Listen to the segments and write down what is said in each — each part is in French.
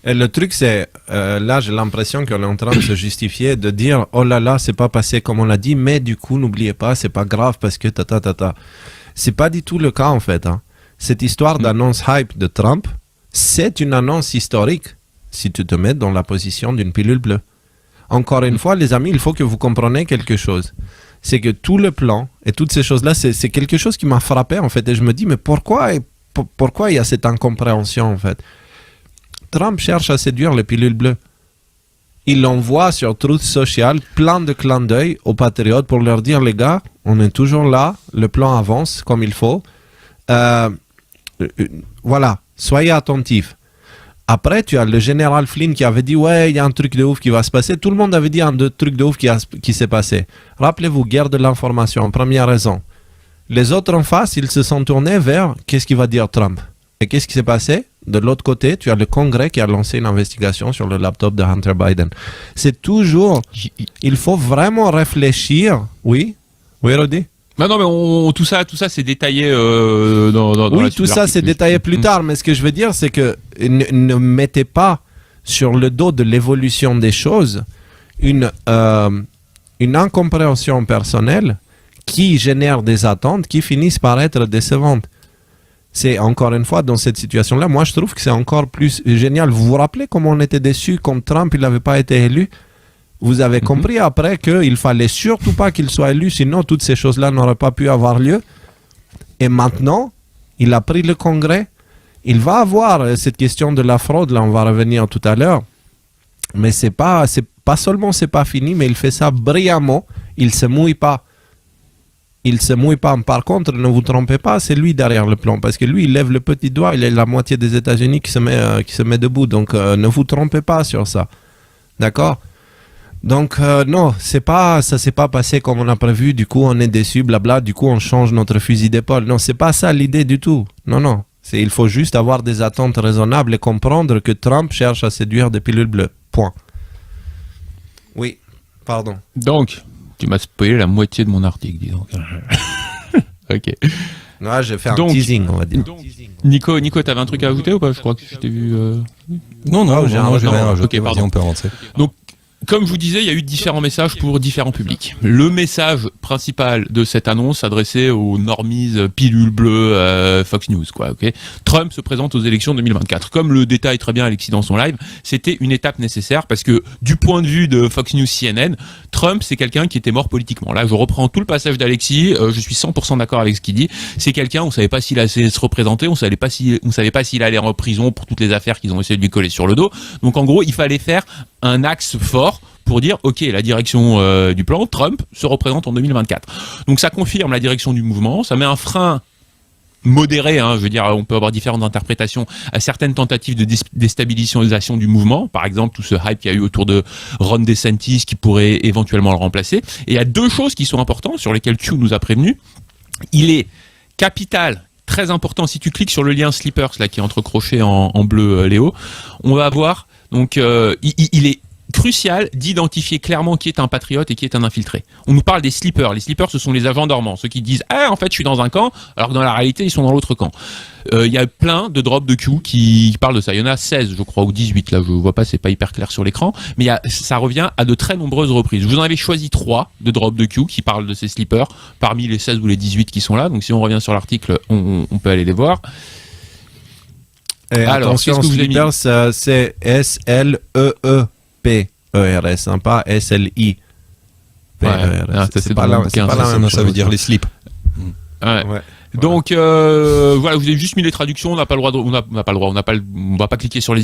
Et le truc, c'est, là, j'ai l'impression qu'on est en train de se justifier, de dire, oh là là, c'est pas passé comme on l'a dit, mais du coup, n'oubliez pas, c'est pas grave parce que ta. C'est pas du tout le cas, en fait. Hein. Cette histoire d'annonce hype de Trump, c'est une annonce historique, si tu te mets dans la position d'une pilule bleue. Encore une fois, les amis, il faut que vous compreniez quelque chose. C'est que tout le plan et toutes ces choses-là, c'est quelque chose qui m'a frappé, en fait. Et je me dis, mais pourquoi il y a cette incompréhension, en fait? Trump cherche à séduire les pilules bleues. Il envoie sur Truth Social plein de clins d'œil aux patriotes pour leur dire, les gars, on est toujours là, le plan avance comme il faut. Voilà, soyez attentifs. Après, tu as le général Flynn qui avait dit, ouais, il y a un truc de ouf qui va se passer. Tout le monde avait dit un truc de ouf qui s'est passé. Rappelez-vous, guerre de l'information, première raison. Les autres en face, ils se sont tournés vers qu'est-ce qu'il va dire Trump. Et qu'est-ce qui s'est passé? De l'autre côté, tu as le Congrès qui a lancé une investigation sur le laptop de Hunter Biden. C'est toujours... Il faut vraiment réfléchir. Oui, Rudy? Non, mais tout ça, c'est détaillé dans oui, tout ça, c'est détaillé plus tard. Mais ce que je veux dire, c'est que ne mettez pas sur le dos de l'évolution des choses une incompréhension personnelle qui génère des attentes qui finissent par être décevantes. C'est encore une fois, dans cette situation-là, moi je trouve que c'est encore plus génial. Vous vous rappelez comment on était déçus quand Trump il n'avait pas été élu? Vous avez compris après qu'il fallait surtout pas qu'il soit élu, sinon toutes ces choses-là n'auraient pas pu avoir lieu. Et maintenant, il a pris le Congrès. Il va avoir cette question de la fraude, là on va revenir tout à l'heure. Mais c'est pas seulement c'est pas fini, mais il fait ça brillamment. Il se mouille pas. Il se mouille pas. Par contre, ne vous trompez pas, c'est lui derrière le plan. Parce que lui, il lève le petit doigt, il a la moitié des États-Unis qui se met debout. Donc, ne vous trompez pas sur ça. D'accord? Donc, non, ça s'est pas passé comme on a prévu. Du coup, on est déçu, blabla. Du coup, on change notre fusil d'épaule. Non, c'est pas ça l'idée du tout. Non. Il faut juste avoir des attentes raisonnables et comprendre que Trump cherche à séduire des pilules bleues. Point. Oui, pardon. Donc... Tu m'as spoilé la moitié de mon article, dis donc. Ok. Ouais, j'ai fait un teasing, on va dire. Donc, Nico, t'avais un truc à ajouter ou pas? Je crois que je t'ai vu... Non, j'ai rien ajouté. Ok, pardon. On peut avancer. Donc, comme je vous disais, il y a eu différents messages pour différents publics. Le message principal de cette annonce s'adressait aux normies pilules bleues Fox News, quoi. Ok. Trump se présente aux élections 2024. Comme le détaille très bien Alexis dans son live, c'était une étape nécessaire parce que du point de vue de Fox News CNN, Trump c'est quelqu'un qui était mort politiquement. Là, je reprends tout le passage d'Alexis. Je suis 100% d'accord avec ce qu'il dit. C'est quelqu'un, on savait pas s'il allait se représenter, on savait pas s'il allait en prison pour toutes les affaires qu'ils ont essayé de lui coller sur le dos. Donc en gros, il fallait faire un axe fort pour dire, ok, la direction du plan, Trump se représente en 2024. Donc ça confirme la direction du mouvement, ça met un frein modéré, je veux dire, on peut avoir différentes interprétations à certaines tentatives de déstabilisation du mouvement, par exemple tout ce hype qu'il y a eu autour de Ron DeSantis qui pourrait éventuellement le remplacer. Et il y a deux choses qui sont importantes, sur lesquelles Q nous a prévenu. Il est capital, très important, si tu cliques sur le lien Sleepers, là, qui est entrecroché en bleu, Léo, on va voir, donc il est crucial d'identifier clairement qui est un patriote et qui est un infiltré. On nous parle des sleepers. Les sleepers, ce sont les agents dormants, ceux qui disent « Ah, en fait, je suis dans un camp », alors que dans la réalité, ils sont dans l'autre camp. Il y a plein de drops de Q qui parlent de ça. Il y en a 16, je crois, ou 18, là, je vois pas, c'est pas hyper clair sur l'écran, mais ça revient à de très nombreuses reprises. Je vous en avais choisi 3 de drops de Q qui parlent de ces sleepers, parmi les 16 ou les 18 qui sont là. Donc si on revient sur l'article, on peut aller les voir. Et alors, attention, sleepers, c'est S-L-E-E. P-E-R-S, pas S-L-I. P-E-R-S. C'est pas la même chose. Ça veut dire les slips. Ouais. Donc, voilà, vous avez juste mis les traductions, on n'a pas le droit, on va pas cliquer sur les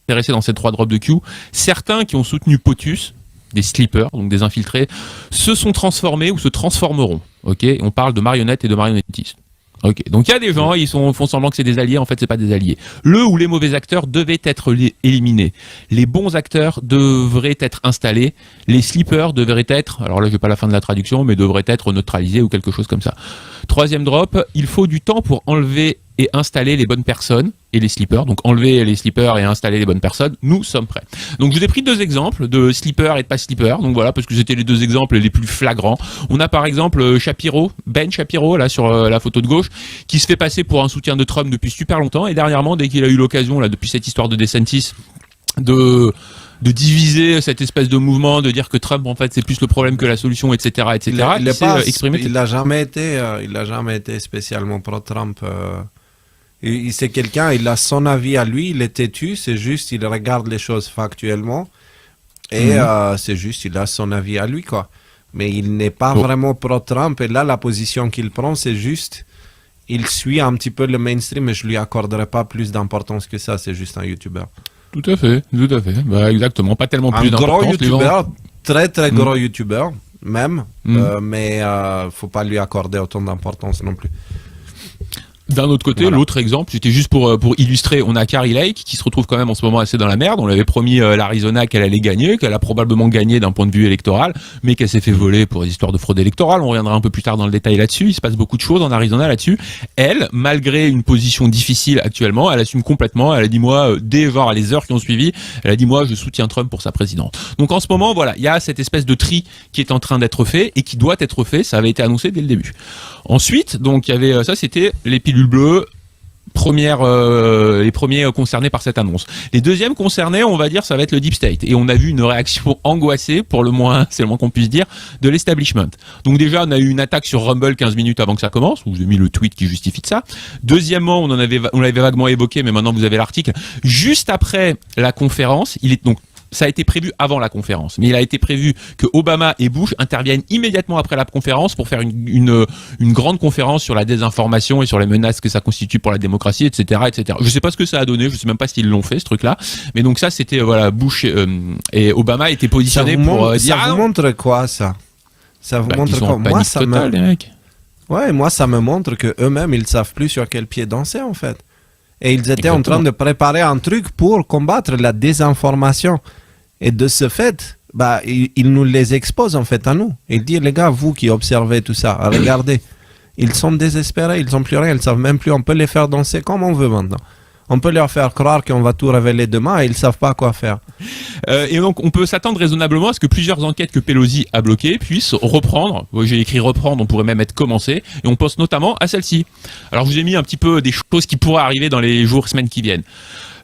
intéressés dans ces 3 drops de Q. Certains qui ont soutenu POTUS, des sleepers, donc des infiltrés, se sont transformés ou se transformeront. Ok, on parle de marionnettes et de marionnettistes. Ok, donc il y a des gens, ils font semblant que c'est des alliés, en fait c'est pas des alliés. Le ou les mauvais acteurs devaient être éliminés. Les bons acteurs devraient être installés. Les sleepers devraient être, alors là j'ai pas la fin de la traduction, mais devraient être neutralisés ou quelque chose comme ça. 3e drop, il faut du temps pour enlever et installer les bonnes personnes et les slippers. Donc enlever les slippers et installer les bonnes personnes, nous sommes prêts. Donc je vous ai pris 2 exemples de slippers et de pas slippers. Donc voilà, parce que c'était les 2 exemples les plus flagrants. On a par exemple Ben Shapiro, là sur la photo de gauche, qui se fait passer pour un soutien de Trump depuis super longtemps, et dernièrement, dès qu'il a eu l'occasion, là, depuis cette histoire de DeSantis, de diviser cette espèce de mouvement, de dire que Trump en fait c'est plus le problème que la solution, etc., etc. Il s'est exprimé. Il n'a jamais été spécialement pro-Trump. C'est quelqu'un, il a son avis à lui, il est têtu, c'est juste, il regarde les choses factuellement, et c'est juste, il a son avis à lui, quoi. Mais il n'est pas vraiment pro-Trump, et là, la position qu'il prend, c'est juste, il suit un petit peu le mainstream, mais je lui accorderai pas plus d'importance que ça, c'est juste un YouTuber. Tout à fait. Bah, exactement, pas tellement plus d'importance. Un gros YouTuber, très gros YouTuber, même, mais faut pas lui accorder autant d'importance non plus. D'un autre côté, voilà. L'autre exemple, c'était juste pour illustrer, on a Carrie Lake qui se retrouve quand même en ce moment assez dans la merde. On lui avait promis l'Arizona qu'elle allait gagner, qu'elle a probablement gagné d'un point de vue électoral, mais qu'elle s'est fait voler pour des histoires de fraude électorale. On reviendra un peu plus tard dans le détail là-dessus. Il se passe beaucoup de choses en Arizona là-dessus. Elle, malgré une position difficile actuellement, elle assume complètement. Elle a dit moi, dès voir les heures qui ont suivi, elle a dit moi, je soutiens Trump pour sa présidence. Donc en ce moment, voilà, il y a cette espèce de tri qui est en train d'être fait et qui doit être fait. Ça avait été annoncé dès le début. Ensuite, donc il y avait ça, c'était les pilules bleues. Les premiers concernés par cette annonce. Les deuxièmes concernés, on va dire, ça va être le Deep State. Et on a vu une réaction angoissée, pour le moins, c'est le moins qu'on puisse dire, de l'establishment. Donc déjà, on a eu une attaque sur Rumble 15 minutes avant que ça commence, où j'ai mis le tweet qui justifie de ça. Deuxièmement, on l'avait vaguement évoqué, mais maintenant vous avez l'article. Juste après la conférence, ça a été prévu avant la conférence, mais il a été prévu que Obama et Bush interviennent immédiatement après la conférence pour faire une grande conférence sur la désinformation et sur les menaces que ça constitue pour la démocratie, etc., etc. Je sais pas ce que ça a donné, je sais même pas s'ils l'ont fait ce truc-là, mais donc ça c'était Bush et Obama étaient positionnés pour dire. Ça vous montre quoi ça vous montre quoi? Moi ça totale, les mecs. Ouais, moi ça me montre que eux-mêmes ils savent plus sur quel pied danser en fait, et ils étaient en train de préparer un truc pour combattre la désinformation. Et de ce fait, il nous les expose en fait à nous. Il dit, les gars, vous qui observez tout ça, regardez, ils sont désespérés, ils n'ont plus rien, ils ne savent même plus, on peut les faire danser comme on veut maintenant. On peut leur faire croire qu'on va tout révéler demain et ils ne savent pas quoi faire. Et donc on peut s'attendre raisonnablement à ce que plusieurs enquêtes que Pelosi a bloquées puissent reprendre. J'ai écrit reprendre, on pourrait même être commencé. Et on pense notamment à celle-ci. Alors je vous ai mis un petit peu des choses qui pourraient arriver dans les jours, semaines qui viennent.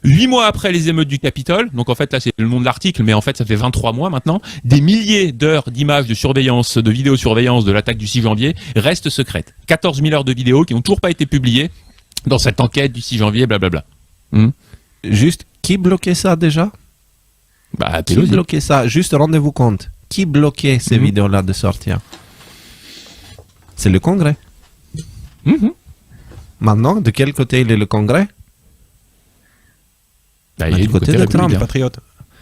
8 mois après les émeutes du Capitole, donc en fait là c'est le nom de l'article, mais en fait ça fait 23 mois maintenant, des milliers d'heures d'images de surveillance, de vidéosurveillance de l'attaque du 6 janvier restent secrètes. 14 000 heures de vidéos qui n'ont toujours pas été publiées dans cette enquête du 6 janvier, blablabla. Juste, qui bloquait ça déjà? Qui bloquait ça? Juste rendez-vous compte. Qui bloquait ces vidéos-là de sortir? C'est le Congrès. Maintenant, de quel côté il est le Congrès? Du côté de Trump, patriote.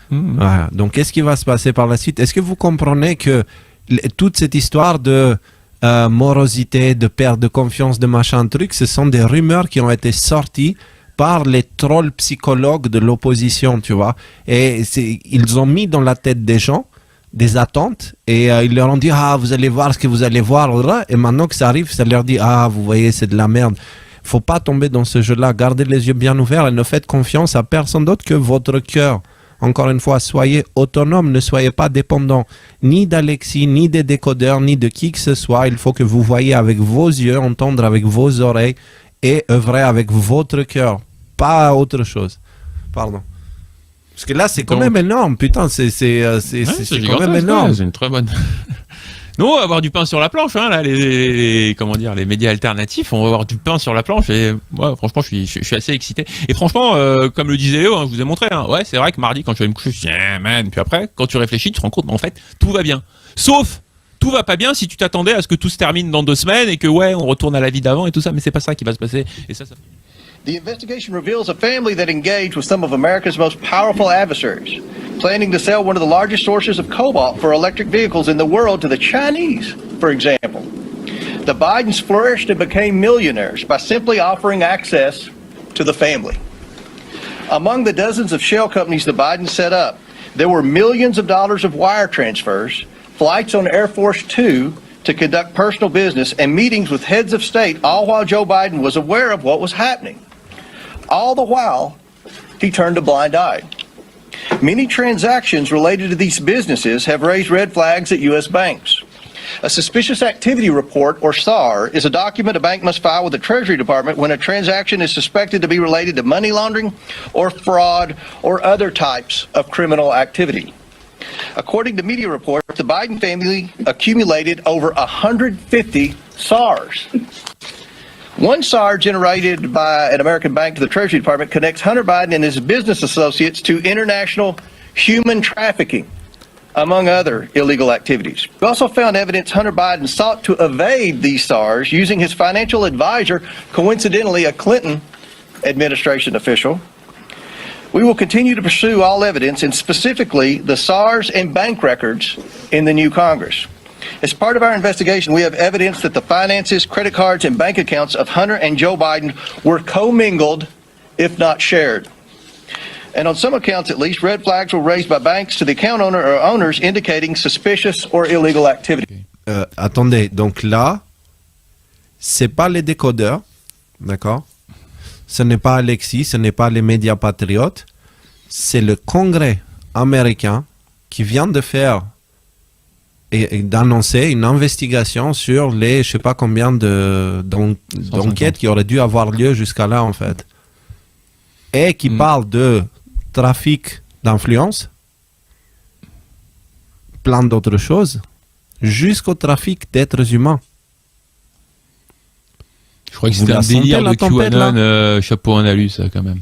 Voilà. Donc, qu'est-ce qui va se passer par la suite? Est-ce que vous comprenez que toute cette histoire de morosité, de perte de confiance, de machin truc, ce sont des rumeurs qui ont été sorties par les trolls psychologues de l'opposition, tu vois. Et ils ont mis dans la tête des gens des attentes et ils leur ont dit, vous allez voir ce que vous allez voir. Et maintenant que ça arrive, ça leur dit, vous voyez, c'est de la merde. Faut pas tomber dans ce jeu-là. Gardez les yeux bien ouverts et ne faites confiance à personne d'autre que votre cœur. Encore une fois, soyez autonome, ne soyez pas dépendant ni d'Alexis, ni des décodeurs, ni de qui que ce soit. Il faut que vous voyez avec vos yeux, entendre avec vos oreilles et œuvrer avec votre cœur, pas autre chose. Pardon. Parce que là, c'est quand même énorme, putain, c'est quand même énorme. C'est une très bonne... Nous, on va avoir du pain sur la planche, hein, là, les médias alternatifs, on va avoir du pain sur la planche, et moi, franchement, je suis assez excité. Et franchement, comme le disait Léo, je vous ai montré, ouais, c'est vrai que mardi, quand je vais me coucher, je dis, man, puis après, quand tu réfléchis, tu te rends compte, mais en fait, tout va bien. Sauf, tout va pas bien si tu t'attendais à ce que tout se termine dans 2 semaines, et que, ouais, on retourne à la vie d'avant, et tout ça, mais c'est pas ça qui va se passer, et ça... The investigation reveals a family that engaged with some of America's most powerful adversaries, planning to sell one of the largest sources of cobalt for electric vehicles in the world to the Chinese, for example. The Bidens flourished and became millionaires by simply offering access to the family. Among the dozens of shell companies the Bidens set up, there were millions of dollars of wire transfers, flights on Air Force Two, to conduct personal business and meetings with heads of state, all while Joe Biden was aware of what was happening. All the while, he turned a blind eye. Many transactions related to these businesses have raised red flags at U.S. banks. A suspicious activity report, or SAR, is a document a bank must file with the Treasury Department when a transaction is suspected to be related to money laundering or fraud or other types of criminal activity. According to media reports, the Biden family accumulated over 150 SARs. One SAR generated by an American bank to the Treasury Department connects Hunter Biden and his business associates to international human trafficking, among other illegal activities. We also found evidence Hunter Biden sought to evade these SARs using his financial advisor, coincidentally a Clinton administration official. We will continue to pursue all evidence, and specifically the SARs and bank records in the new Congress. As part of our investigation, we have evidence that the finances, credit cards, and bank accounts of Hunter and Joe Biden were commingled, if not shared. And on some accounts, at least, red flags were raised by banks to the account owner or owners indicating suspicious or illegal activity. Attendez, donc là, c'est pas les décodeurs, d'accord? Ce n'est pas Alexis, ce n'est pas les médias patriotes, c'est le Congrès américain qui vient de faire et d'annoncer une investigation sur les je sais pas combien d'enquêtes qui auraient dû avoir lieu jusqu'à là en fait, et qui parle de trafic d'influence, plein d'autres choses, jusqu'au trafic d'êtres humains. Je crois que c'était un délire de QAnon, chapeau en alu, ça, quand même.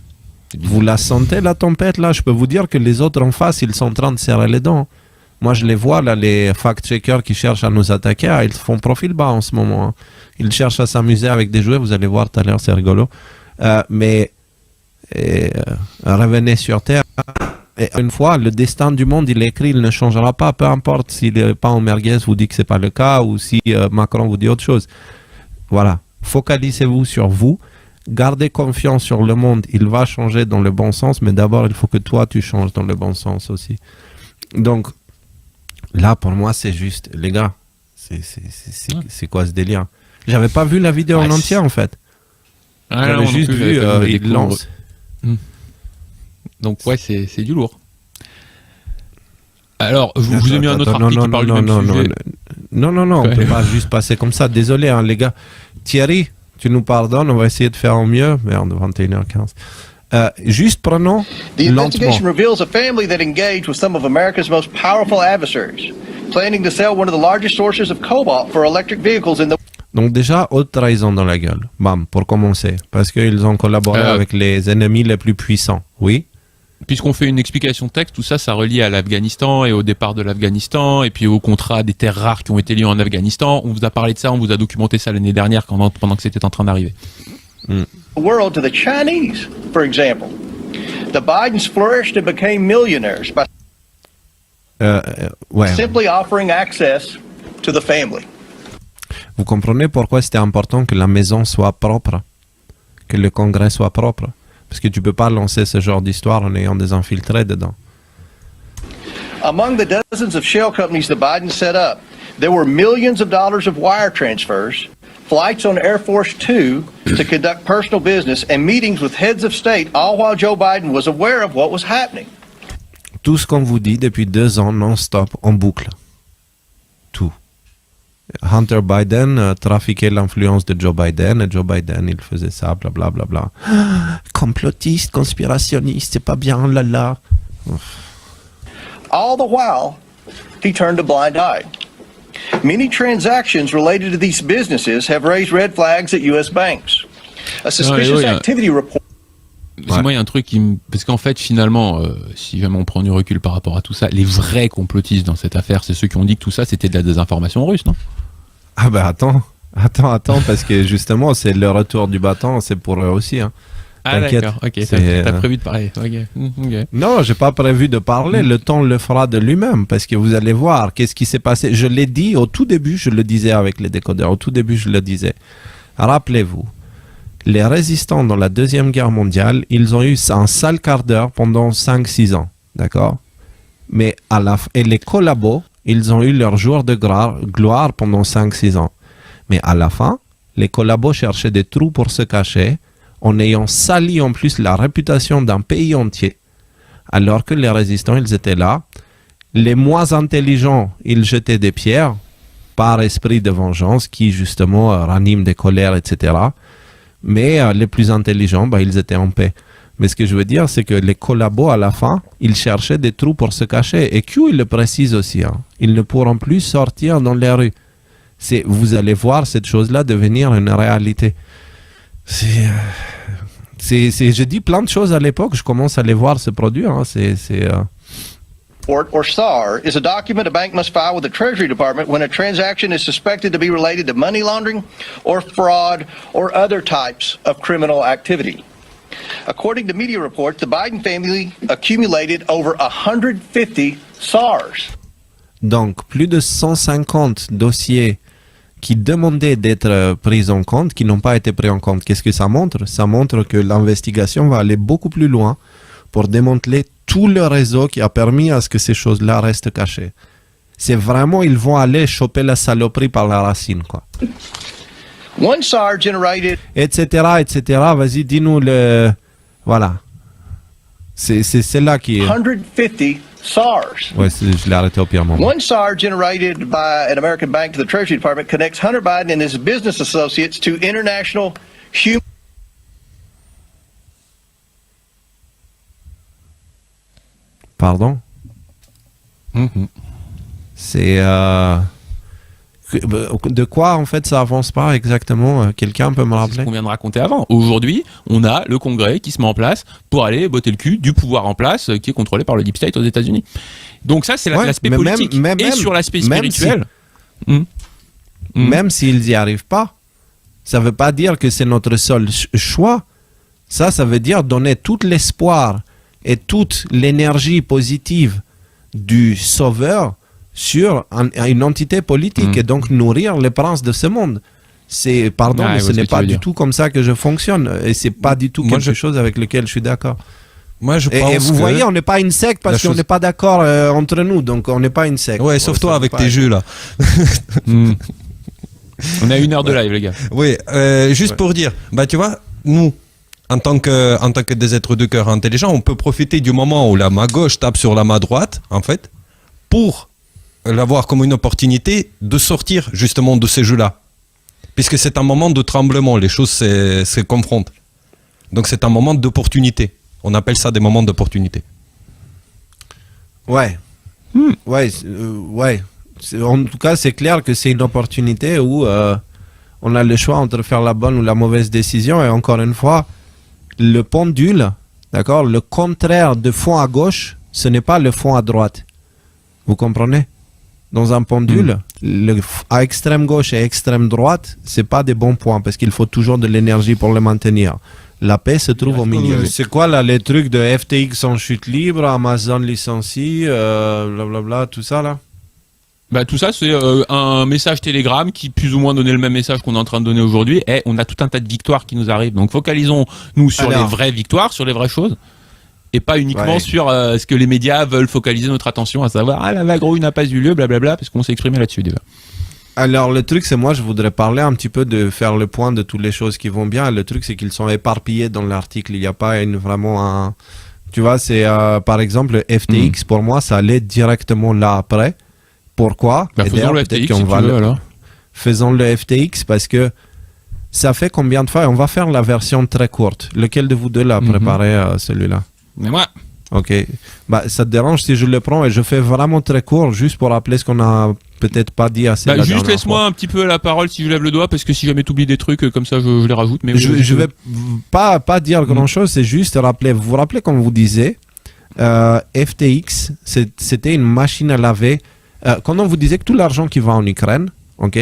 Vous la sentez, la tempête, là? Je peux vous dire que les autres en face, ils sont en train de serrer les dents. Moi, je les vois, là, les fact-checkers qui cherchent à nous attaquer, ils font profil bas en ce moment. Ils cherchent à s'amuser avec des jouets, vous allez voir tout à l'heure, c'est rigolo. Mais revenez sur Terre. Et une fois, le destin du monde, il est écrit, il ne changera pas, peu importe si le pain au merguez vous dit que ce n'est pas le cas ou si Macron vous dit autre chose. Voilà. Focalisez-vous sur vous, gardez confiance sur le monde, il va changer dans le bon sens, mais d'abord il faut que toi tu changes dans le bon sens aussi. Donc là pour moi c'est juste, les gars, c'est quoi ce délire? J'avais pas vu la vidéo en entier en fait. J'avais juste vu, il lance. Donc ouais, c'est du lourd. Alors, je vous ai mis un autre article qui parle du même sujet. Non, on peut pas juste passer comme ça. Désolé, hein, les gars. Thierry, tu nous pardonnes, on va essayer de faire au mieux. Merde, 21h15. Juste prenons The lentement. investigation reveals a family that engaged with some of America's most powerful adversaries, planning to sell one of the largest sources of cobalt for electric vehicles in the... Donc déjà, haute trahison dans la gueule. Bam, pour commencer. Parce qu'ils ont collaboré avec les ennemis les plus puissants. Oui. Puisqu'on fait une explication texte, tout ça, ça relie à l'Afghanistan et au départ de l'Afghanistan et puis au contrat des terres rares qui ont été liés en Afghanistan. On vous a parlé de ça, on vous a documenté ça l'année dernière pendant que c'était en train d'arriver. world to the Chinese, for example. The Bidens flourished and became millionaires by simply offering access to the family. Vous comprenez pourquoi c'était important que la maison soit propre, que le Congrès soit propre? Parce que tu peux pas lancer ce genre d'histoire en ayant des infiltrés dedans. Among the dozens of shell companies the Biden set up, there were millions of dollars of wire transfers, flights on Air Force Two to conduct personal business, and meetings with heads of state, all while Joe Biden was aware of what was happening. Tout ce qu'on vous dit depuis 2 ans non-stop, en boucle. Tout. Hunter Biden trafiquait l'influence de Joe Biden, et Joe Biden, il faisait ça, blablabla. Bla, bla, bla. Complotiste, conspirationniste, c'est pas bien, là. All the while, he turned a blind eye. Many transactions related to these businesses have raised red flags at U.S. banks. A suspicious activity report... Moi, il y a un truc qui me... Parce qu'en fait, finalement, si jamais on prend du recul par rapport à tout ça, les vrais complotistes dans cette affaire, c'est ceux qui ont dit que tout ça, c'était de la désinformation russe, non? Ah bah attends, parce que justement, c'est le retour du bâton, c'est pour eux aussi. Hein. Ah d'accord, ok, t'as prévu de parler. Okay. Non, j'ai pas prévu de parler, le temps le fera de lui-même, parce que vous allez voir qu'est-ce qui s'est passé. Je l'ai dit au tout début, je le disais avec les décodeurs, au tout début je le disais. Rappelez-vous, les résistants dans la Deuxième Guerre mondiale, ils ont eu un sale quart d'heure pendant 5-6 ans, d'accord? Mais et les collabos, Ils ont eu leur jour de gloire pendant 5-6 ans. Mais à la fin, les collabos cherchaient des trous pour se cacher, en ayant sali en plus la réputation d'un pays entier. Alors que les résistants, ils étaient là. Les moins intelligents, ils jetaient des pierres par esprit de vengeance qui, justement, ranime des colères, etc. Mais les plus intelligents, ils étaient en paix. Mais ce que je veux dire, c'est que les collabos, à la fin, ils cherchaient des trous pour se cacher. Et Q, il le précise aussi. Ils ne pourront plus sortir dans les rues. Vous allez voir cette chose-là devenir une réalité. Je dis plein de choses à l'époque, je commence à les voir se produire. Or SAR, is a document a bank must file with the Treasury Department when a transaction is suspected to be related to money laundering or fraud or other types of criminal activity. According to media reports, the Biden family accumulated over 150 SARs. Donc, plus de 150 dossiers qui demandaient d'être pris en compte, qui n'ont pas été pris en compte. Qu'est-ce que ça montre? Ça montre que l'investigation va aller beaucoup plus loin pour démanteler tout le réseau qui a permis à ce que ces choses-là restent cachées. C'est vraiment, ils vont aller choper la saloperie par la racine, quoi. One SAR generated... Etc., etc. Vas-y, dis-nous le... Voilà. C'est là qui est... 150 SARs. Ouais, je l'ai arrêté au pire moment. One SAR generated by an American bank to the Treasury Department connects Hunter Biden and his business associates to international human... Pardon? C'est... De quoi, en fait, ça avance pas exactement? Quelqu'un peut me rappeler? C'est ce qu'on vient de raconter avant. Aujourd'hui, on a le Congrès qui se met en place pour aller botter le cul du pouvoir en place qui est contrôlé par le Deep State aux États-Unis. Donc ça, c'est l'aspect politique. Et sur l'aspect spirituel... Même s'ils n'y arrivent pas, ça ne veut pas dire que c'est notre seul choix. Ça veut dire donner tout l'espoir et toute l'énergie positive du sauveur sur une entité politique et donc nourrir les princes de ce monde. Mais ce n'est pas du tout comme ça que je fonctionne et c'est pas du tout quelque chose avec lequel je suis d'accord. Moi, je pense et vous voyez, on n'est pas une secte parce qu'on n'est pas d'accord entre nous, donc on n'est pas une secte. Ouais, sauf toi avec tes jeux là. On a 1 heure de live, les gars. Oui, juste pour dire, tu vois, nous, en tant que des êtres de cœur intelligents, on peut profiter du moment où la main gauche tape sur la main droite, en fait, pour l'avoir comme une opportunité de sortir justement de ces jeux-là. Puisque c'est un moment de tremblement, les choses se confrontent. Donc c'est un moment d'opportunité. On appelle ça des moments d'opportunité. Ouais. Ouais. En tout cas, c'est clair que c'est une opportunité où on a le choix entre faire la bonne ou la mauvaise décision. Et encore une fois, le pendule, d'accord, le contraire de fond à gauche, ce n'est pas le fond à droite. Vous comprenez? Dans un pendule, à extrême gauche et extrême droite, c'est pas des bons points parce qu'il faut toujours de l'énergie pour le maintenir. La paix se trouve au milieu. C'est quoi là les trucs de FTX en chute libre, Amazon licencie, blablabla, tout ça là? Tout ça, c'est un message Telegram qui plus ou moins donnait le même message qu'on est en train de donner aujourd'hui. Et on a tout un tas de victoires qui nous arrivent. Donc focalisons-nous sur les vraies victoires, sur les vraies choses. Et pas uniquement sur ce que les médias veulent focaliser notre attention, à savoir la vague rouille n'a pas eu lieu, blablabla, parce qu'on s'est exprimé là-dessus déjà. Alors le truc c'est moi je voudrais parler un petit peu de faire le point de toutes les choses qui vont bien. Le truc c'est qu'ils sont éparpillés dans l'article, il n'y a pas vraiment un... Tu vois, c'est par exemple FTX pour moi ça allait directement là après. Pourquoi? Faisons le FTX si tu veux, alors. Faisons le FTX parce que ça fait combien de fois? On va faire la version très courte. Lequel de vous deux l'a préparé celui-là? Mais moi. Ok. Ça te dérange si je le prends et je fais vraiment très court juste pour rappeler ce qu'on a peut-être pas dit assez la juste laisse-moi un petit peu la parole si je lève le doigt parce que si jamais tu oublies des trucs comme ça je les rajoute. Mais je vais pas dire grand-chose, c'est juste rappeler. Vous vous rappelez comme vous disiez FTX, c'était une machine à laver. Quand on vous disait que tout l'argent qui va en Ukraine, ok,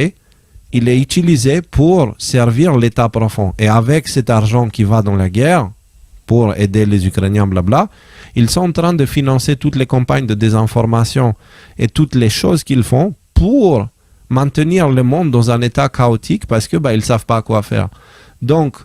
il est utilisé pour servir l'État profond. Et avec cet argent qui va dans la guerre, pour aider les Ukrainiens, blabla, ils sont en train de financer toutes les campagnes de désinformation et toutes les choses qu'ils font pour maintenir le monde dans un état chaotique parce que ils savent pas quoi faire. Donc,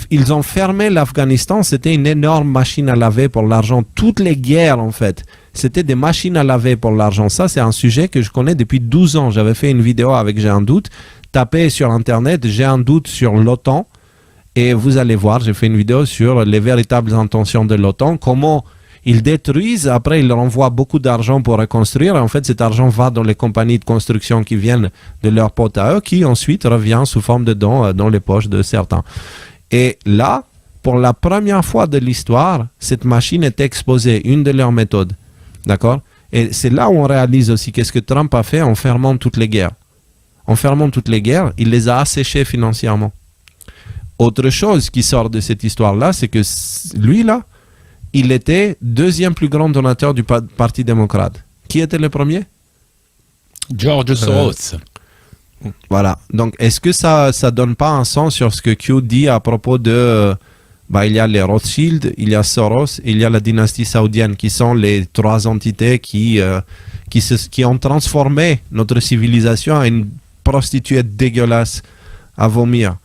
ils ont fermé l'Afghanistan, c'était une énorme machine à laver pour l'argent. Toutes les guerres, en fait, c'était des machines à laver pour l'argent. Ça, c'est un sujet que je connais depuis 12 ans. J'avais fait une vidéo avec J'ai un doute. Tapez sur Internet J'ai un doute sur l'OTAN et vous allez voir, j'ai fait une vidéo sur les véritables intentions de l'OTAN, comment ils détruisent, après ils renvoient beaucoup d'argent pour reconstruire, et en fait cet argent va dans les compagnies de construction qui viennent de leurs potes à eux, qui ensuite revient sous forme de dons dans les poches de certains. Et là, pour la première fois de l'histoire, cette machine est exposée, une de leurs méthodes. D'accord ? Et c'est là où on réalise aussi qu'est-ce que Trump a fait en fermant toutes les guerres. En fermant toutes les guerres, il les a asséchées financièrement. Autre chose qui sort de cette histoire-là, c'est que lui, là, il était deuxième plus grand donateur du Parti démocrate. Qui était le premier ? George Soros. Voilà. Donc, est-ce que ça donne pas un sens sur ce que Q dit à propos de... il y a les Rothschild, il y a Soros, il y a la dynastie saoudienne, qui sont les trois entités qui ont transformé notre civilisation en une prostituée dégueulasse à vomir.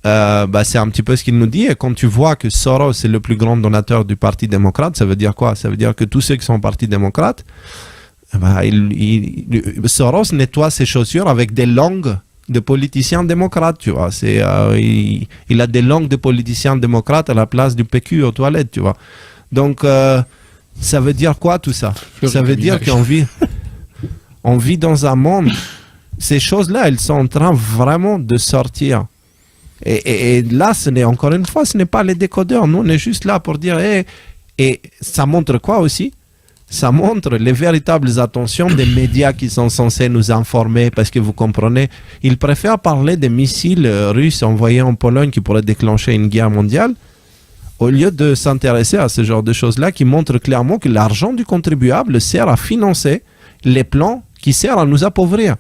C'est un petit peu ce qu'il nous dit. Et quand tu vois que Soros est le plus grand donateur du Parti démocrate, ça veut dire quoi ? Ça veut dire que tous ceux qui sont au Parti démocrate, Soros nettoie ses chaussures avec des langues de politiciens démocrates, tu vois. Il a des langues de politiciens démocrates à la place du PQ aux toilettes, tu vois. Donc, ça veut dire quoi tout ça ? Ça veut dire qu'on vit dans un monde, ces choses-là, elles sont en train vraiment de sortir. Et là, encore une fois, ce n'est pas les décodeurs. Nous, on est juste là pour dire... Et ça montre quoi aussi ? Ça montre les véritables attentions des médias qui sont censés nous informer, parce que vous comprenez, ils préfèrent parler des missiles russes envoyés en Pologne qui pourraient déclencher une guerre mondiale, au lieu de s'intéresser à ce genre de choses-là qui montrent clairement que l'argent du contribuable sert à financer les plans qui servent à nous appauvrir.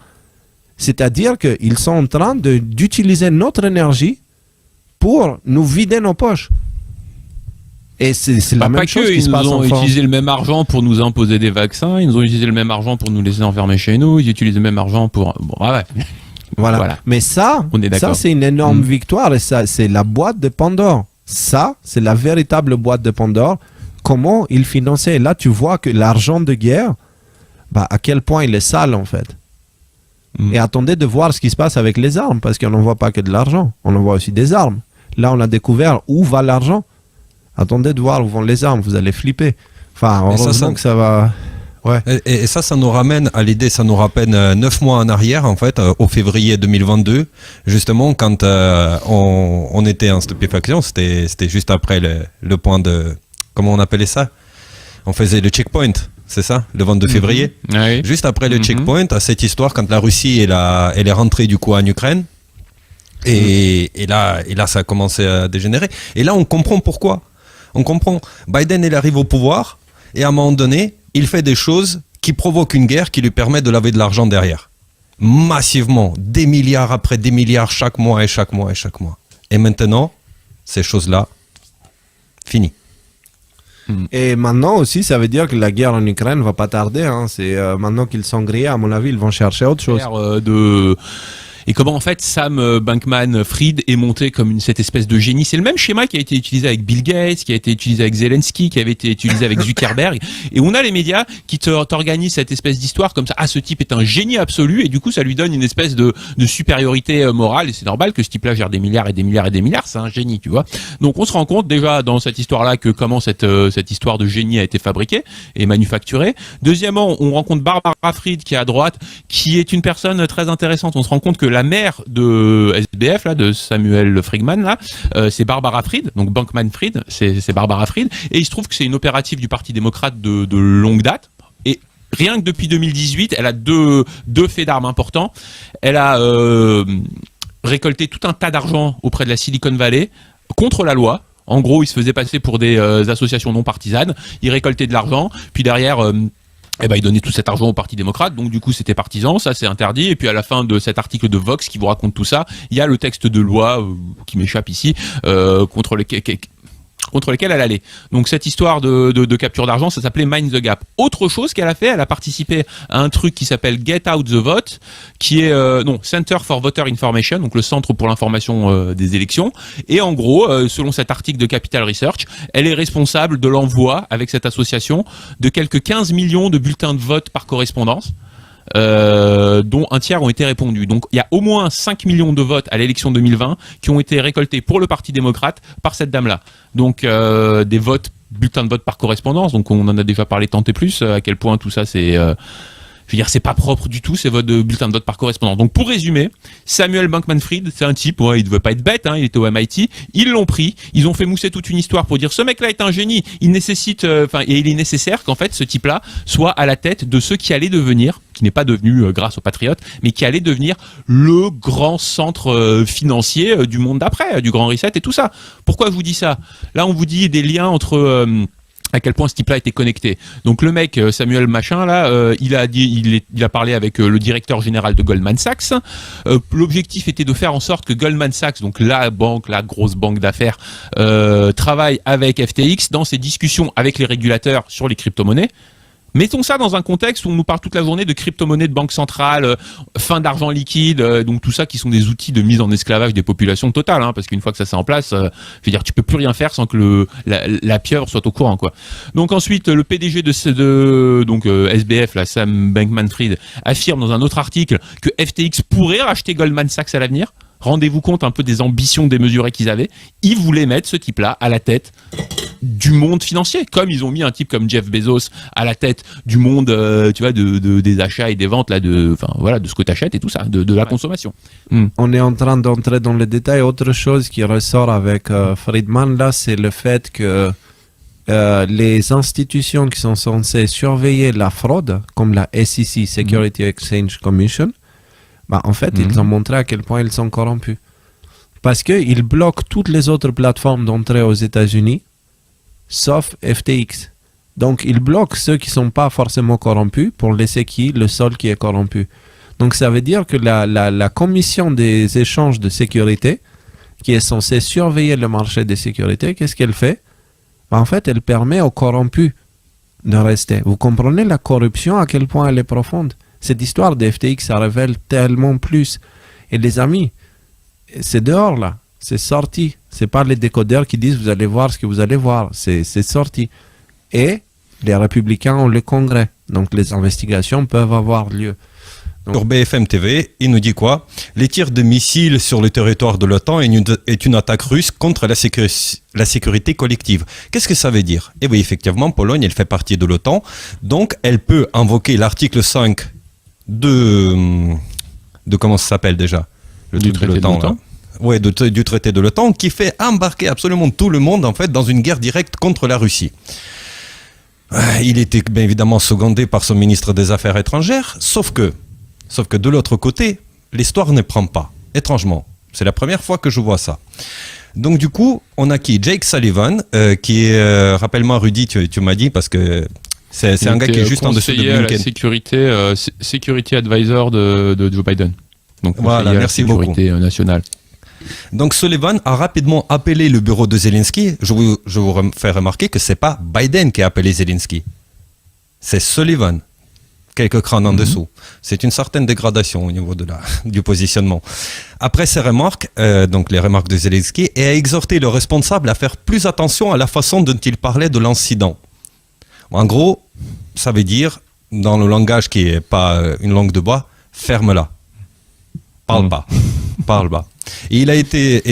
C'est-à-dire qu'ils sont en train d'utiliser notre énergie pour nous vider nos poches. Et c'est la même chose qui se passe en France. Ils ont utilisé le même argent pour nous imposer des vaccins, ils ont utilisé le même argent pour nous laisser enfermer chez nous, ils utilisent le même argent pour... Voilà. Mais ça c'est une énorme victoire, et ça, c'est la boîte de Pandore. Ça, c'est la véritable boîte de Pandore. Comment ils finançaient. Là, tu vois que l'argent de guerre, à quel point il est sale, en fait. Et attendez de voir ce qui se passe avec les armes, parce qu'on n'envoie pas que de l'argent, on envoie aussi des armes. Là, on a découvert où va l'argent. Attendez de voir où vont les armes, vous allez flipper. Enfin, heureusement que ça va... Ouais. Et ça nous ramène à l'idée, ça nous rappelle 9 mois en arrière, en fait, au février 2022, justement, quand on était en stupéfaction, c'était juste après le point de... Comment on appelait ça ? On faisait le checkpoint, c'est ça ? Le 22 février. Oui. Juste après le checkpoint, à cette histoire, quand la Russie elle est rentrée du coup en Ukraine, et là, ça a commencé à dégénérer. Et là, on comprend pourquoi. On comprend. Biden, il arrive au pouvoir, et à un moment donné, il fait des choses qui provoquent une guerre qui lui permet de laver de l'argent derrière. Massivement. Des milliards après des milliards chaque mois et chaque mois et chaque mois. Et maintenant, ces choses-là, fini. Et maintenant aussi, ça veut dire que la guerre en Ukraine va pas tarder. Hein. C'est maintenant qu'ils sont grillés, à mon avis, ils vont chercher autre chose. Et comment en fait Sam Bankman-Fried est monté comme cette espèce de génie. C'est le même schéma qui a été utilisé avec Bill Gates, qui a été utilisé avec Zelensky, qui avait été utilisé avec Zuckerberg. Et on a les médias qui t'organisent cette espèce d'histoire comme ça. Ah, ce type est un génie absolu, et du coup ça lui donne une espèce de supériorité morale. Et c'est normal que ce type-là gère des milliards et des milliards et des milliards. C'est un génie, tu vois. Donc on se rend compte déjà dans cette histoire-là que comment cette histoire de génie a été fabriquée et manufacturée. Deuxièmement, on rencontre Barbara Fried qui est à droite, qui est une personne très intéressante. On se rend compte que la mère de SBF, là, de Samuel Friedman, là, c'est Barbara Fried, donc Bankman-Fried, c'est Barbara Fried, et il se trouve que c'est une opérative du Parti démocrate de longue date, et rien que depuis 2018, elle a deux faits d'armes importants. Elle a récolté tout un tas d'argent auprès de la Silicon Valley contre la loi. En gros, il se faisait passer pour des associations non partisanes, il récoltait de l'argent, puis derrière... il donnait tout cet argent au Parti démocrate, donc du coup c'était partisan, ça c'est interdit. Et puis à la fin de cet article de Vox qui vous raconte tout ça, il y a le texte de loi qui m'échappe ici, contre contre lesquels elle allait. Donc cette histoire de capture d'argent, ça s'appelait Mind the Gap. Autre chose qu'elle a fait, elle a participé à un truc qui s'appelle Get Out the Vote, qui est Center for Voter Information, donc le centre pour l'information des élections. Et en gros, selon cet article de Capital Research, elle est responsable de l'envoi avec cette association de quelques 15 millions de bulletins de vote par correspondance. Dont un tiers ont été répondus. Donc il y a au moins 5 millions de votes à l'élection 2020 qui ont été récoltés pour le Parti démocrate par cette dame-là. Donc des votes, bulletins de vote par correspondance, donc on en a déjà parlé tant et plus, à quel point tout ça c'est... je veux dire, c'est pas propre du tout, ces votes de bulletins de vote par correspondance. Donc, pour résumer, Samuel Bankman-Fried, c'est un type, il devait pas être bête, il était au MIT. Ils l'ont pris, ils ont fait mousser toute une histoire pour dire, ce mec-là est un génie, il nécessite, et il est nécessaire qu'en fait, ce type-là soit à la tête de ceux qui allaient devenir, qui n'est pas devenu grâce aux Patriotes, mais qui allait devenir le grand centre financier du monde d'après, du grand reset et tout ça. Pourquoi je vous dis ça? Là, on vous dit des liens entre... à quel point ce type-là était connecté. Donc le mec, Samuel Machin, là, il a parlé avec le directeur général de Goldman Sachs. L'objectif était de faire en sorte que Goldman Sachs, donc la grosse banque d'affaires, travaille avec FTX dans ses discussions avec les régulateurs sur les crypto-monnaies. Mettons ça dans un contexte où on nous parle toute la journée de crypto-monnaies, de banque centrale, fin d'argent liquide, donc tout ça qui sont des outils de mise en esclavage des populations totales, parce qu'une fois que ça c'est en place, je veux dire, tu peux plus rien faire sans que la pieuvre soit au courant, quoi. Donc ensuite, le PDG de SBF, là, Sam Bankman-Fried, affirme dans un autre article que FTX pourrait racheter Goldman Sachs à l'avenir. Rendez-vous compte un peu des ambitions démesurées qu'ils avaient. Ils voulaient mettre ce type-là à la tête du monde financier, comme ils ont mis un type comme Jeff Bezos à la tête du monde, tu vois, des achats et des ventes là, de ce que tu achètes et tout ça, de la consommation. On est en train d'entrer dans les détails. Autre chose qui ressort avec Friedman là, c'est le fait que les institutions qui sont censées surveiller la fraude, comme la SEC, Security Exchange Commission, en fait, ils ont montré à quel point ils sont corrompus. Parce qu'ils bloquent toutes les autres plateformes d'entrée aux États-Unis, sauf FTX. Donc, ils bloquent ceux qui ne sont pas forcément corrompus pour laisser le seul qui est corrompu. Donc, ça veut dire que la commission des échanges de sécurité, qui est censée surveiller le marché des sécurités, qu'est-ce qu'elle fait? En fait, elle permet aux corrompus de rester. Vous comprenez la corruption, à quel point elle est profonde? Cette histoire de FTX, ça révèle tellement plus. Et les amis, c'est dehors là, c'est sorti. C'est pas les décodeurs qui disent vous allez voir ce que vous allez voir, c'est sorti. Et les républicains ont le Congrès, donc les investigations peuvent avoir lieu. Sur BFM TV, il nous dit quoi? Les tirs de missiles sur le territoire de l'OTAN est une attaque russe contre la sécurité collective. Qu'est-ce que ça veut dire? Eh oui, effectivement, Pologne, elle fait partie de l'OTAN, donc elle peut invoquer l'article 5 de comment ça s'appelle déjà? Le truc de l'OTAN. Oui, du traité de l'OTAN, qui fait embarquer absolument tout le monde en fait dans une guerre directe contre la Russie. Il était bien évidemment secondé par son ministre des Affaires étrangères, sauf que de l'autre côté, l'histoire ne prend pas. Étrangement, c'est la première fois que je vois ça. Donc du coup, on a qui? Jake Sullivan, qui est, rappelle-moi Rudy, tu m'as dit, parce que c'est un gars qui est juste en dessous de Blinken. La sécurité, security advisor de Joe Biden. Donc voilà, merci beaucoup. Sécurité nationale. Donc Sullivan a rapidement appelé le bureau de Zelensky. Je vous fais remarquer que c'est pas Biden qui a appelé Zelensky, c'est Sullivan. Quelques crânes en dessous. C'est une certaine dégradation au niveau du positionnement. Après ces remarques, donc les remarques de Zelensky, et a exhorté le responsable à faire plus attention à la façon dont il parlait de l'incident. En gros, ça veut dire, dans le langage qui n'est pas une langue de bois, ferme-la. Parle pas. Parle pas. Et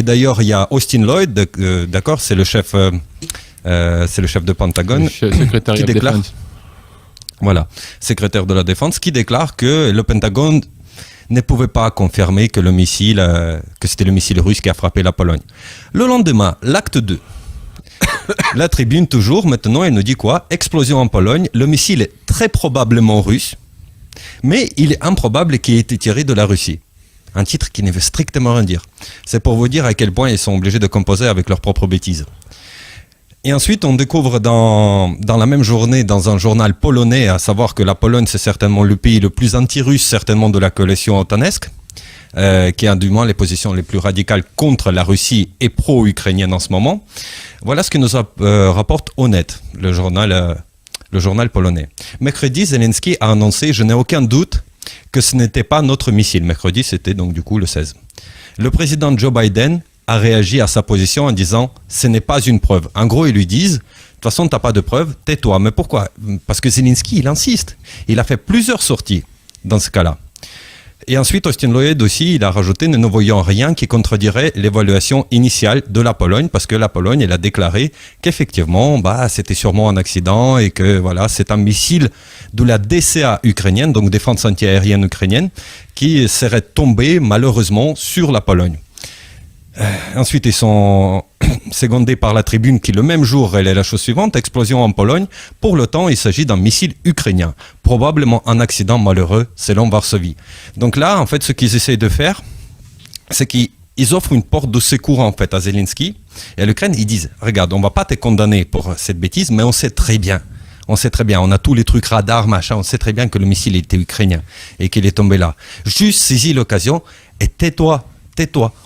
d'ailleurs, il y a Austin Lloyd, d'accord, c'est le chef de Pentagone, qui déclare, voilà, secrétaire de la Défense, qui déclare que le Pentagone ne pouvait pas confirmer que que c'était le missile russe qui a frappé la Pologne. Le lendemain, l'acte 2. La Tribune, toujours, maintenant, elle nous dit quoi? Explosion en Pologne, le missile est très probablement russe, mais il est improbable qu'il ait été tiré de la Russie. Un titre qui ne veut strictement rien dire. C'est pour vous dire à quel point ils sont obligés de composer avec leurs propres bêtises. Et ensuite, on découvre dans la même journée, dans un journal polonais, à savoir que la Pologne, c'est certainement le pays le plus anti-russe, certainement de la coalition otanesque, qui a du moins les positions les plus radicales contre la Russie et pro-ukrainienne en ce moment. Voilà ce que nous rapporte Onet, le journal polonais. Mercredi, Zelensky a annoncé « Je n'ai aucun doute que ce n'était pas notre missile ». Mercredi, c'était donc du coup le 16. Le président Joe Biden a réagi à sa position en disant « Ce n'est pas une preuve ». En gros, ils lui disent « De toute façon, tu n'as pas de preuve, tais-toi ». Mais pourquoi ? Parce que Zelensky, il insiste. Il a fait plusieurs sorties dans ce cas-là. Et ensuite, Austin Lloyd aussi, il a rajouté « Nous ne voyons rien qui contredirait l'évaluation initiale de la Pologne » parce que la Pologne, elle a déclaré qu'effectivement, c'était sûrement un accident et que voilà, c'est un missile de la DCA ukrainienne, donc défense antiaérienne ukrainienne, qui serait tombé malheureusement sur la Pologne. Ensuite, ils sont secondés par la Tribune qui, le même jour, relaie la chose suivante. Explosion en Pologne. Pour l'OTAN, il s'agit d'un missile ukrainien. Probablement un accident malheureux, selon Varsovie. Donc là, en fait, ce qu'ils essayent de faire, c'est qu'ils offrent une porte de secours, en fait, à Zelensky. Et à l'Ukraine, ils disent, regarde, on va pas te condamner pour cette bêtise, mais on sait très bien, on a tous les trucs radars, machin, on sait très bien que le missile était ukrainien et qu'il est tombé là. Juste saisis l'occasion et tais-toi.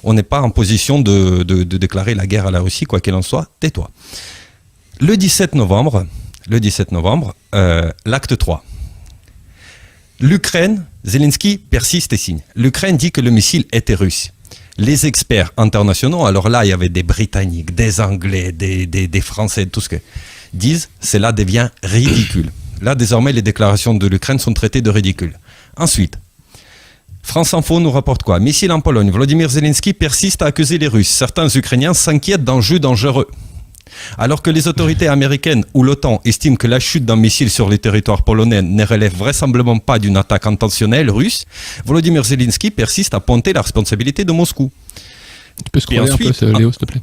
On n'est pas en position de déclarer la guerre à la Russie, quoi qu'il en soit, tais-toi. Le 17 novembre, l'acte 3. L'Ukraine, Zelensky persiste et signe. L'Ukraine dit que le missile était russe. Les experts internationaux, alors là, il y avait des Britanniques, des Anglais, des Français, tout ce que disent, cela devient ridicule. Là, désormais, les déclarations de l'Ukraine sont traitées de ridicule. Ensuite, France Info nous rapporte quoi ? Missile en Pologne. Volodymyr Zelensky persiste à accuser les Russes. Certains Ukrainiens s'inquiètent d'enjeux dangereux. Alors que les autorités américaines ou l'OTAN estiment que la chute d'un missile sur le territoire polonais ne relève vraisemblablement pas d'une attaque intentionnelle russe, Volodymyr Zelensky persiste à pointer la responsabilité de Moscou. Tu peux scroller un peu, Léo, s'il te plaît.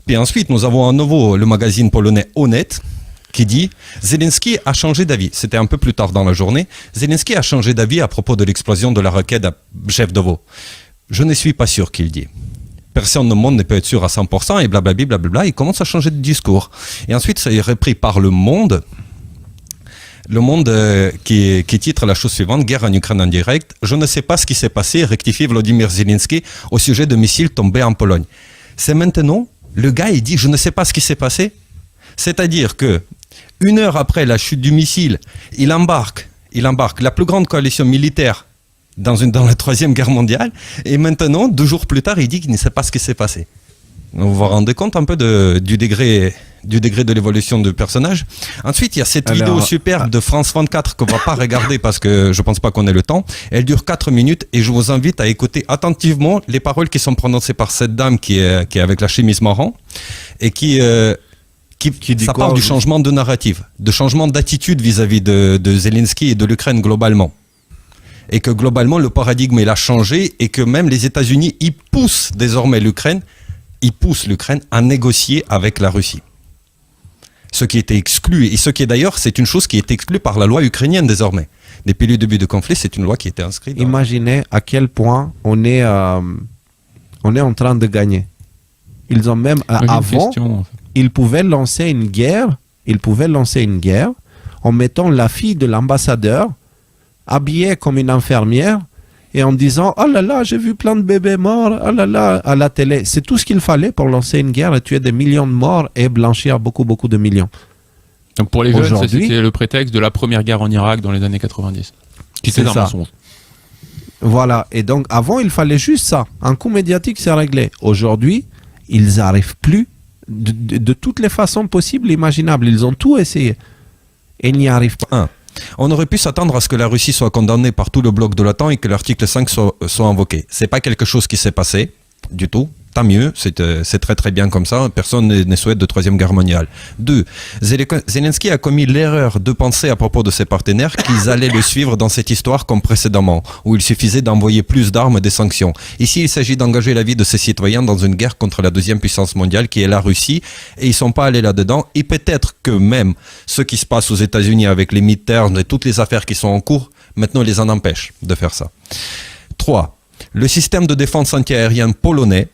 Puis ensuite, nous avons à nouveau le magazine polonais Onet, qui dit « Zelensky a changé d'avis ». C'était un peu plus tard dans la journée. Zelensky a changé d'avis à propos de l'explosion de la roquette à Jevdovo. Je ne suis pas sûr qu'il dit. Personne au monde ne peut être sûr à 100% et blablabla. Il commence à changer de discours. Et ensuite, ça est repris par Le Monde. Le Monde qui titre la chose suivante « Guerre en Ukraine en direct. Je ne sais pas ce qui s'est passé », rectifie Volodymyr Zelensky au sujet de missiles tombés en Pologne. C'est maintenant, le gars, il dit « Je ne sais pas ce qui s'est passé ». C'est-à-dire que 1 heure après la chute du missile, il embarque la plus grande coalition militaire dans la Troisième Guerre mondiale, et maintenant, 2 jours plus tard, il dit qu'il ne sait pas ce qui s'est passé. Vous vous rendez compte un peu du degré de l'évolution du personnage. Ensuite, il y a cette vidéo superbe de France 24 qu'on ne va pas regarder parce que je ne pense pas qu'on ait le temps. Elle dure 4 minutes et je vous invite à écouter attentivement les paroles qui sont prononcées par cette dame qui est avec la chemise marron et qui ça part du changement de narrative, de changement d'attitude vis-à-vis de Zelensky et de l'Ukraine globalement. Et que globalement, le paradigme il a changé et que même les États-Unis, ils poussent désormais l'Ukraine à négocier avec la Russie. Ce qui était exclu, et ce qui est d'ailleurs, c'est une chose qui est exclue par la loi ukrainienne désormais. Depuis le début du conflit, c'est une loi qui était inscrite. Imaginez à quel point on est en train de gagner. Ils ont même, avant, ils pouvaient lancer une guerre en mettant la fille de l'ambassadeur habillée comme une infirmière et en disant « Oh là là, j'ai vu plein de bébés morts, oh là là » à la télé. C'est tout ce qu'il fallait pour lancer une guerre et tuer des millions de morts et blanchir beaucoup, beaucoup de millions. Donc pour les jeunes, c'était le prétexte de la première guerre en Irak dans les années 90. Qui était un mensonge. Voilà. Et donc avant, il fallait juste ça. Un coup médiatique, c'est réglé. Aujourd'hui, ils n'arrivent plus de toutes les façons possibles et imaginables. Ils ont tout essayé. Et ils n'y arrivent pas. On aurait pu s'attendre à ce que la Russie soit condamnée par tout le bloc de l'OTAN et que l'article 5 soit invoqué. C'est pas quelque chose qui s'est passé du tout. Tant mieux, c'est très très bien comme ça. Personne ne souhaite de troisième guerre mondiale. 2. Zelensky a commis l'erreur de penser à propos de ses partenaires qu'ils allaient le suivre dans cette histoire comme précédemment, où il suffisait d'envoyer plus d'armes et des sanctions. Ici, il s'agit d'engager la vie de ses citoyens dans une guerre contre la deuxième puissance mondiale qui est la Russie, et ils sont pas allés là-dedans. Et peut-être que même ce qui se passe aux États-Unis avec les midterms et toutes les affaires qui sont en cours, maintenant les en empêchent de faire ça. 3. Le système de défense antiaérienne polonais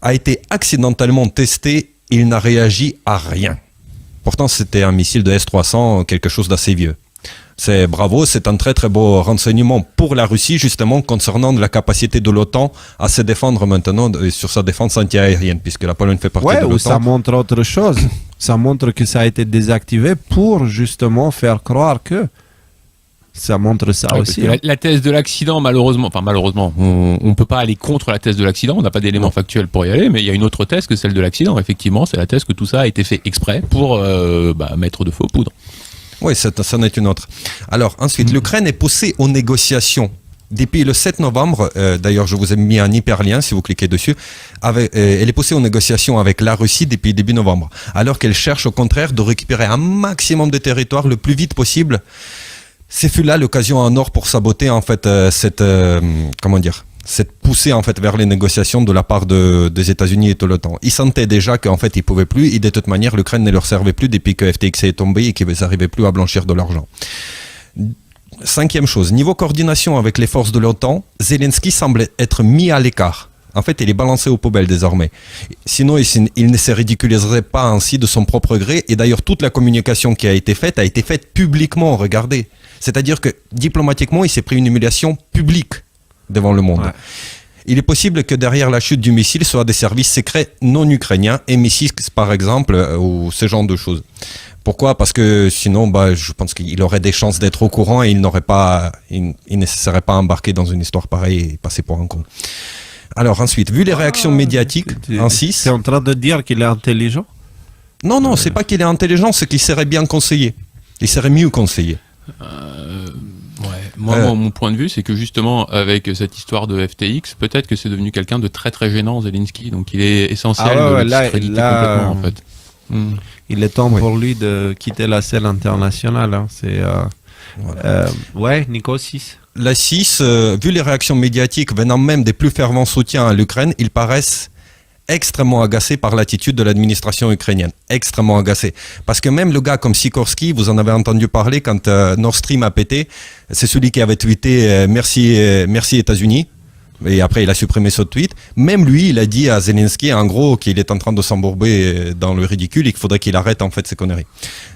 a été accidentellement testé et il n'a réagi à rien. Pourtant, c'était un missile de S-300, quelque chose d'assez vieux. C'est bravo, c'est un très très beau renseignement pour la Russie, justement, concernant la capacité de l'OTAN à se défendre maintenant sur sa défense antiaérienne, puisque la Pologne fait partie de l'OTAN. Ou ça montre autre chose. Ça montre que ça a été désactivé pour justement faire croire que. Ça montre ça aussi. La thèse de l'accident, malheureusement, on ne peut pas aller contre la thèse de l'accident, on n'a pas d'éléments factuels pour y aller, mais il y a une autre thèse que celle de l'accident. Effectivement, c'est la thèse que tout ça a été fait exprès pour mettre de faux poudres. Oui, ça en est une autre. Alors, ensuite, l'Ukraine est poussée aux négociations. Depuis le 7 novembre, d'ailleurs je vous ai mis un hyperlien si vous cliquez dessus, elle est poussée aux négociations avec la Russie depuis début novembre, alors qu'elle cherche au contraire de récupérer un maximum de territoire le plus vite possible. Ce fut là l'occasion en or pour saboter en fait cette poussée en fait vers les négociations de la part des États-Unis et de l'OTAN. Ils sentaient déjà qu'en fait ils pouvaient plus et de toute manière l'Ukraine ne leur servait plus depuis que FTX est tombé et qu'ils n'arrivaient plus à blanchir de l'argent. Cinquième chose, niveau coordination avec les forces de l'OTAN, Zelensky semble être mis à l'écart. En fait, il est balancé aux poubelles désormais. Sinon, il ne se ridiculiserait pas ainsi de son propre gré. Et d'ailleurs, toute la communication qui a été faite publiquement, regardez. C'est-à-dire que diplomatiquement, il s'est pris une humiliation publique devant le monde. Ouais. Il est possible que derrière la chute du missile soient des services secrets non ukrainiens, M6 par exemple, ou ce genre de choses. Pourquoi ? Parce que sinon, je pense qu'il aurait des chances d'être au courant et il ne se serait pas embarqué dans une histoire pareille et passé pour un con. Alors ensuite, vu les réactions médiatiques, ainsi... C'est en train de dire qu'il est intelligent ? Non, c'est pas qu'il est intelligent, c'est qu'il serait bien conseillé. Il serait mieux conseillé. Mon point de vue, c'est que justement, avec cette histoire de FTX, peut-être que c'est devenu quelqu'un de très très gênant, Zelensky. Donc il est essentiel de le discréditer complètement, en fait. Il est temps pour lui de quitter la scène internationale. Hein. C'est... Nico 6. La 6, vu les réactions médiatiques venant même des plus fervents soutiens à l'Ukraine, ils paraissent extrêmement agacés par l'attitude de l'administration ukrainienne. Extrêmement agacés. Parce que même le gars comme Sikorsky, vous en avez entendu parler quand Nord Stream a pété, c'est celui qui avait tweeté merci États-Unis. Et après, il a supprimé ce tweet. Même lui, il a dit à Zelensky, en gros, qu'il est en train de s'embourber dans le ridicule et qu'il faudrait qu'il arrête, en fait, ces conneries.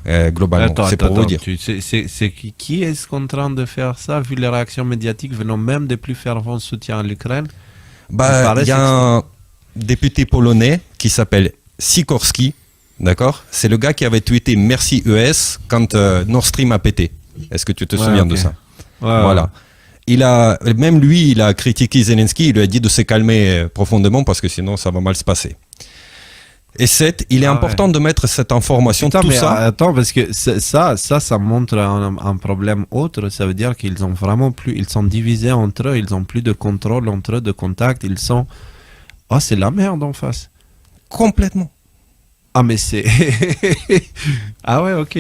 Globalement, c'est pour vous dire. C'est qui est-ce qu'on est en train de faire ça, vu les réactions médiatiques venant même des plus fervents soutiens à l'Ukraine ? Il y a un député polonais qui s'appelle Sikorsky, d'accord ? C'est le gars qui avait tweeté merci US quand Nord Stream a pété. Est-ce que tu te souviens de ça ? Voilà. Même lui, il a critiqué Zelensky, il lui a dit de se calmer profondément parce que sinon ça va mal se passer. Et 7, il est important de mettre cette information, Attends, parce que ça montre un problème autre. Ça veut dire qu'ils ont vraiment plus, ils sont divisés entre eux, ils ont plus de contrôle entre eux, de contact, ils sont... Oh, c'est la merde en face. Complètement. Ah, mais c'est... Ah ouais, ok.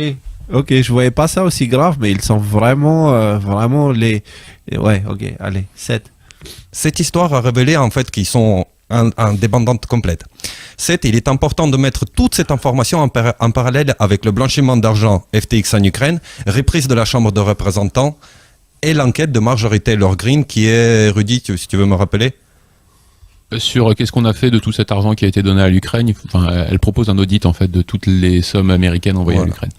Ok, je voyais pas ça aussi grave, mais ils sont vraiment les... Ouais, ok, allez, 7. Cette histoire a révélé en fait qu'ils sont en dépendante complète. 7, il est important de mettre toute cette information en parallèle avec le blanchiment d'argent FTX en Ukraine, reprise de la Chambre de représentants et l'enquête de Marjorie Taylor Greene qui est, Rudy, si tu veux me rappeler ? Sur qu'est-ce qu'on a fait de tout cet argent qui a été donné à l'Ukraine, elle propose un audit en fait de toutes les sommes américaines envoyées à l'Ukraine.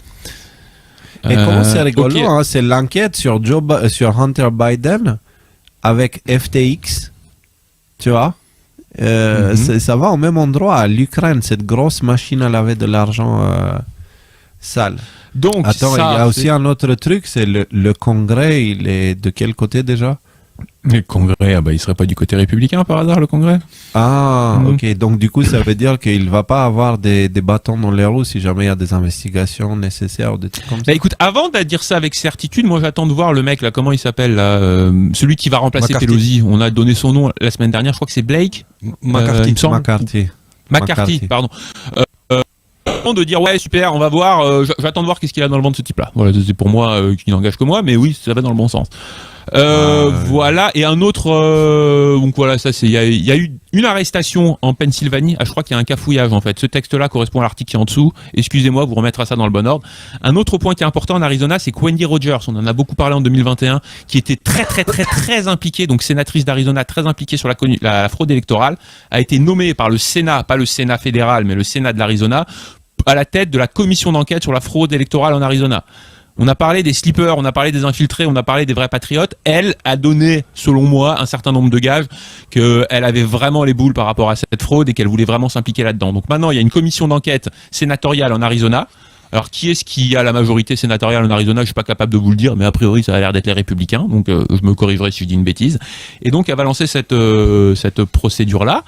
Et comment c'est rigolo, hein, c'est l'enquête sur Hunter Biden avec FTX, tu vois. Ça va au même endroit, à l'Ukraine, cette grosse machine à laver de l'argent sale. Donc, attends, il y a aussi un autre truc, c'est le Congrès, il est de quel côté déjà ? Le Congrès, il serait pas du côté républicain par hasard, le Congrès ? Ah, ok. Donc, du coup, ça veut dire qu'il va pas avoir des bâtons dans les roues si jamais il y a des investigations nécessaires ou des trucs comme ça. Écoute, avant de dire ça avec certitude, moi j'attends de voir le mec, là, comment il s'appelle, là, celui qui va remplacer Pelosi. On a donné son nom la semaine dernière, je crois que c'est Blake McCarthy, pardon. De dire ouais super, on va voir, j'attends de voir qu'est-ce qu'il a dans le ventre ce type là. Voilà, c'est pour moi qui n'engage que moi, mais oui, ça va dans le bon sens. Voilà, et un autre donc voilà, ça c'est il y a eu une arrestation en Pennsylvanie. Je crois qu'il y a un cafouillage en fait. Ce texte là correspond à l'article qui est en dessous. Excusez-moi, vous remettra ça dans le bon ordre. Un autre point qui est important en Arizona, c'est que Wendy Rogers, on en a beaucoup parlé en 2021, qui était très impliquée, donc sénatrice d'Arizona, très impliquée sur la fraude électorale, a été nommée par le Sénat, pas le Sénat fédéral mais le Sénat de l'Arizona, à la tête de la commission d'enquête sur la fraude électorale en Arizona. On a parlé des slippers, on a parlé des infiltrés, on a parlé des vrais patriotes. Elle a donné, selon moi, un certain nombre de gages qu'elle avait vraiment les boules par rapport à cette fraude et qu'elle voulait vraiment s'impliquer là-dedans. Donc maintenant, il y a une commission d'enquête sénatoriale en Arizona. Alors, qui est-ce qui a la majorité sénatoriale en Arizona? Je suis pas capable de vous le dire, mais a priori, ça a l'air d'être les Républicains. Donc, je me corrigerai si je dis une bêtise. Et donc, elle va lancer cette procédure-là.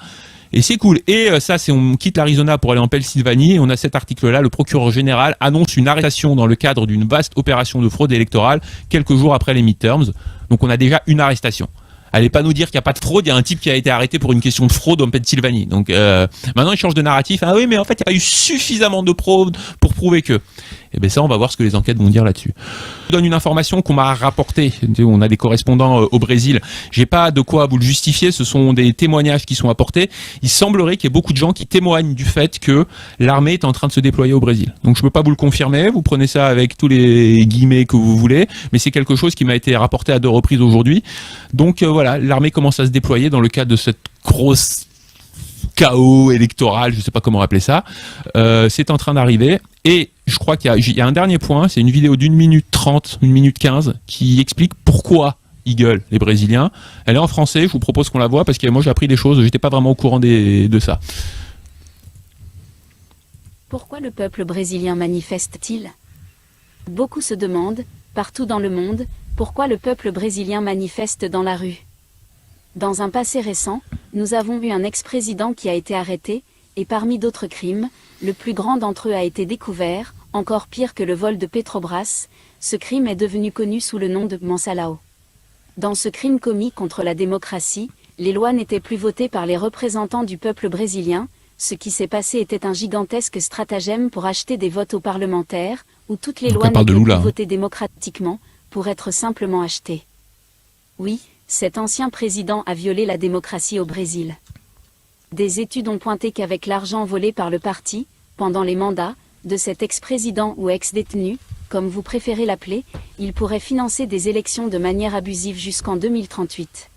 Et c'est cool. Et ça, on quitte l'Arizona pour aller en Pennsylvanie. Et on a cet article-là. Le procureur général annonce une arrestation dans le cadre d'une vaste opération de fraude électorale quelques jours après les midterms. Donc, on a déjà une arrestation. Allez pas nous dire qu'il n'y a pas de fraude, il y a un type qui a été arrêté pour une question de fraude en Pennsylvanie. Donc maintenant il change de narratif. Ah oui, mais en fait il n'y a pas eu suffisamment de preuves pour prouver que. Et bien ça, on va voir ce que les enquêtes vont dire là-dessus. Je vous donne une information qu'on m'a rapportée. On a des correspondants au Brésil. J'ai pas de quoi vous le justifier. Ce sont des témoignages qui sont apportés. Il semblerait qu'il y ait beaucoup de gens qui témoignent du fait que l'armée est en train de se déployer au Brésil. Donc je peux pas vous le confirmer. Vous prenez ça avec tous les guillemets que vous voulez. Mais c'est quelque chose qui m'a été rapporté à 2 reprises aujourd'hui. Donc voilà, l'armée commence à se déployer dans le cadre de cette grosse chaos électoral, je sais pas comment appeler ça. C'est en train d'arriver. Et je crois qu'il y a un dernier point, c'est une vidéo d'1 minute 30, 1 minute 15, qui explique pourquoi ils gueulent, les Brésiliens. Elle est en français, je vous propose qu'on la voie, parce que moi j'ai appris des choses, j'étais pas vraiment au courant de ça. Pourquoi le peuple brésilien manifeste-t-il? Beaucoup se demandent, partout dans le monde, pourquoi le peuple brésilien manifeste dans la rue. Dans un passé récent, nous avons eu un ex-président qui a été arrêté, et parmi d'autres crimes, le plus grand d'entre eux a été découvert, encore pire que le vol de Petrobras, ce crime est devenu connu sous le nom de Mensalão. Dans ce crime commis contre la démocratie, les lois n'étaient plus votées par les représentants du peuple brésilien, ce qui s'est passé était un gigantesque stratagème pour acheter des votes aux parlementaires, où toutes les lois n'étaient plus votées démocratiquement, pour être simplement achetées. Oui, cet ancien président a violé la démocratie au Brésil. Des études ont pointé qu'avec l'argent volé par le parti, pendant les mandats, de cet ex-président ou ex-détenu, comme vous préférez l'appeler, il pourrait financer des élections de manière abusive jusqu'en 2038.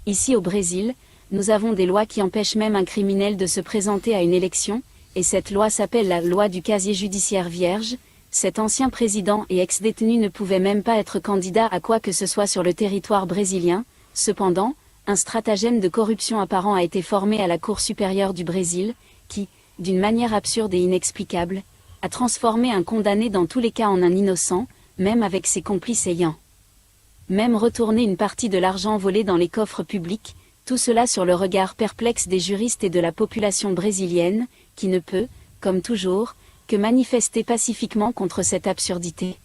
Ici au Brésil, nous avons des lois qui empêchent même un criminel de se présenter à une élection, et cette loi s'appelle la loi du casier judiciaire vierge. Cet ancien président et ex-détenu ne pouvait même pas être candidat à quoi que ce soit sur le territoire brésilien. Cependant, un stratagème de corruption apparent a été formé à la Cour supérieure du Brésil, qui, d'une manière absurde et inexplicable, a transformé un condamné dans tous les cas en un innocent, même avec ses complices ayant même retourné une partie de l'argent volé dans les coffres publics, tout cela sur le regard perplexe des juristes et de la population brésilienne, qui ne peut, comme toujours, que manifester pacifiquement contre cette absurdité.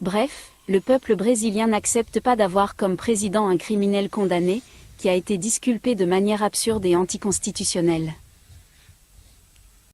Bref, le peuple brésilien n'accepte pas d'avoir comme président un criminel condamné, qui a été disculpé de manière absurde et anticonstitutionnelle.